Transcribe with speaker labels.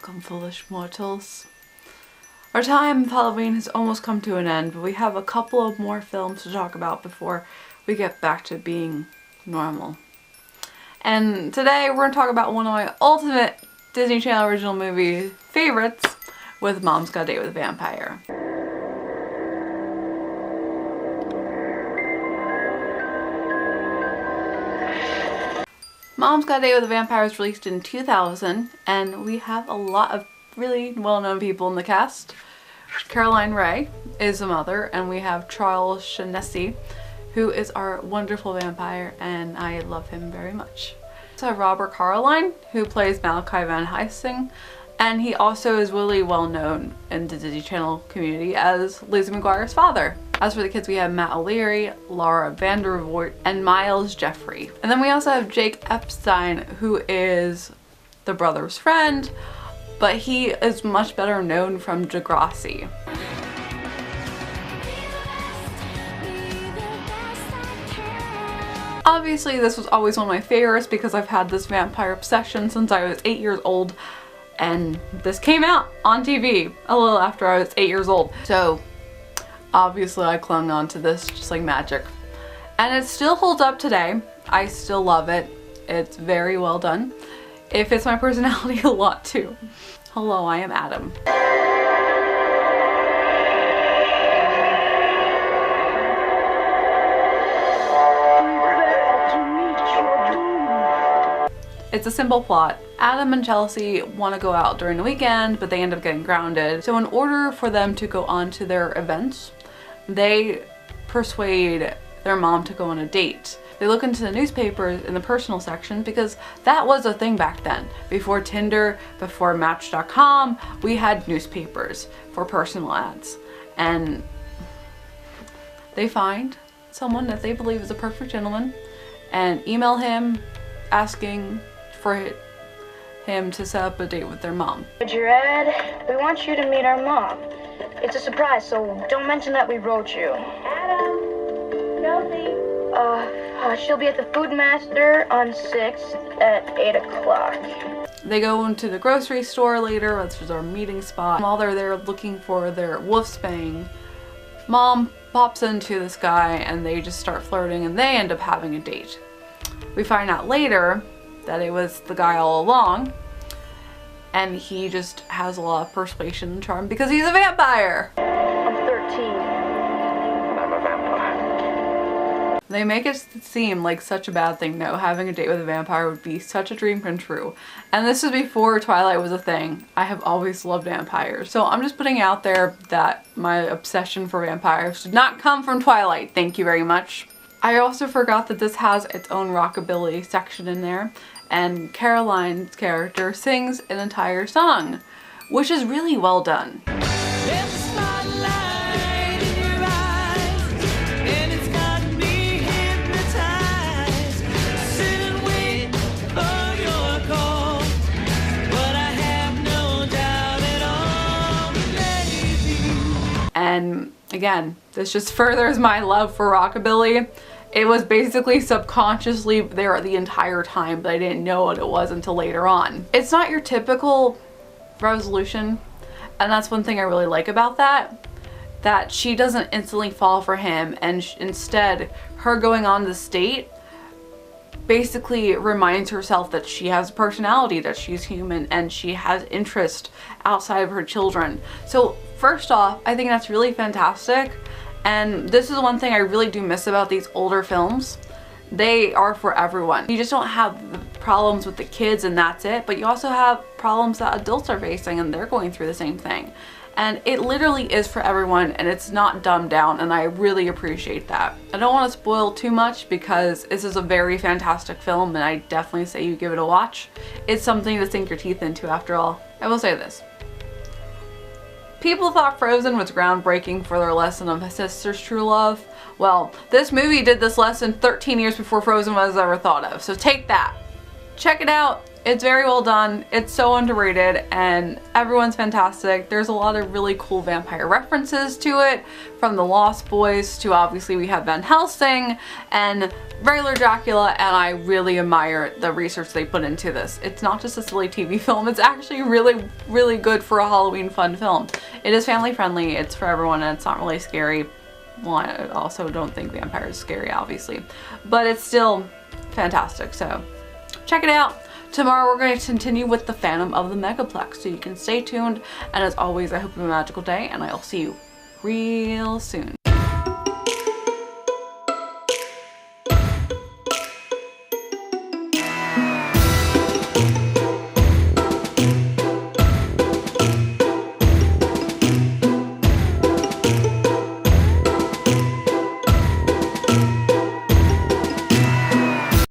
Speaker 1: Welcome, foolish mortals. Our time of Halloween has almost come to an end, but we have a couple of more films to talk about before we get back to being normal. And today we're going to talk about one of my ultimate Disney Channel original movie favorites with Mom's Got a Date with a Vampire. Mom's Got a Date with a Vampire was released in 2000, and we have a lot of really well-known people in the cast. Caroline Rhea is the mother, and we have Charles Shaughnessy, who is our wonderful vampire, and I love him very much. So Robert Carlyle, who plays Malachi Van Helsing, and he also is really well known in the Disney Channel community as Lizzie McGuire's father. As for the kids, we have Matt O'Leary, Laura Vandervoort, and Miles Jeffrey. And then we also have Jake Epstein, who is the brother's friend, but he is much better known from Degrassi. Obviously, this was always one of my favorites because I've had this vampire obsession since I was 8 years old, and this came out on TV a little after I was 8 years old. So obviously I clung on to this just like magic. And it still holds up today. I still love it. It's very well done. It fits my personality a lot too. Hello, I am Adam. It's a simple plot. Adam and Chelsea want to go out during the weekend, but they end up getting grounded. So in order for them to go on to their events, they persuade their mom to go on a date. They look into the newspapers in the personal section because that was a thing back then. Before Tinder, before Match.com, we had newspapers for personal ads. And they find someone that they believe is a perfect gentleman and email him asking for him to set up a date with their mom.
Speaker 2: Jared, we want you to meet our mom. It's a surprise, so don't mention that we wrote you.
Speaker 3: Adam, Chelsea.
Speaker 2: She'll be at the Food Master on 6th at 8 o'clock.
Speaker 1: They go into the grocery store later, which is our meeting spot. While they're there looking for their Wolfsbane, Mom pops into this guy and they just start flirting and they end up having a date. We find out later that it was the guy all along, and he just has a lot of persuasion and charm because he's a vampire.
Speaker 2: I'm 13.
Speaker 4: I'm a vampire.
Speaker 1: They make it seem like such a bad thing. No, having a date with a vampire would be such a dream come true. And this is before Twilight was a thing. I have always loved vampires. So I'm just putting out there that my obsession for vampires did not come from Twilight. Thank you very much. I also forgot that this has its own rockabilly section in there, and Caroline's character sings an entire song, which is really well done. And again, this just furthers my love for rockabilly. It was basically subconsciously there the entire time, but I didn't know what it was until later on. It's not your typical resolution, and that's one thing I really like about that she doesn't instantly fall for him, and instead her going on this date basically reminds herself that she has a personality, that she's human, and she has interest outside of her children. So first off, I think that's really fantastic. And this is one thing I really do miss about these older films. They are for everyone. You just don't have the problems with the kids and that's it, but you also have problems that adults are facing and they're going through the same thing. And it literally is for everyone, and it's not dumbed down, and I really appreciate that. I don't want to spoil too much because this is a very fantastic film and I definitely say you give it a watch. It's something to sink your teeth into after all. I will say this. People thought Frozen was groundbreaking for their lesson of a sister's true love. Well, this movie did this lesson 13 years before Frozen was ever thought of, so take that. Check it out. It's very well done. It's so underrated and everyone's fantastic. There's a lot of really cool vampire references to it, from the Lost Boys to obviously we have Van Helsing and regular Dracula, and I really admire the research they put into this. It's not just a silly TV film, it's actually really good for a Halloween fun film. It is family friendly, it's for everyone, and it's not really scary. Well, I also don't think vampires are scary, obviously, but it's still fantastic, so check it out. Tomorrow we're going to continue with the Phantom of the Megaplex, so you can stay tuned, and as always I hope you have a magical day and I'll see you real soon.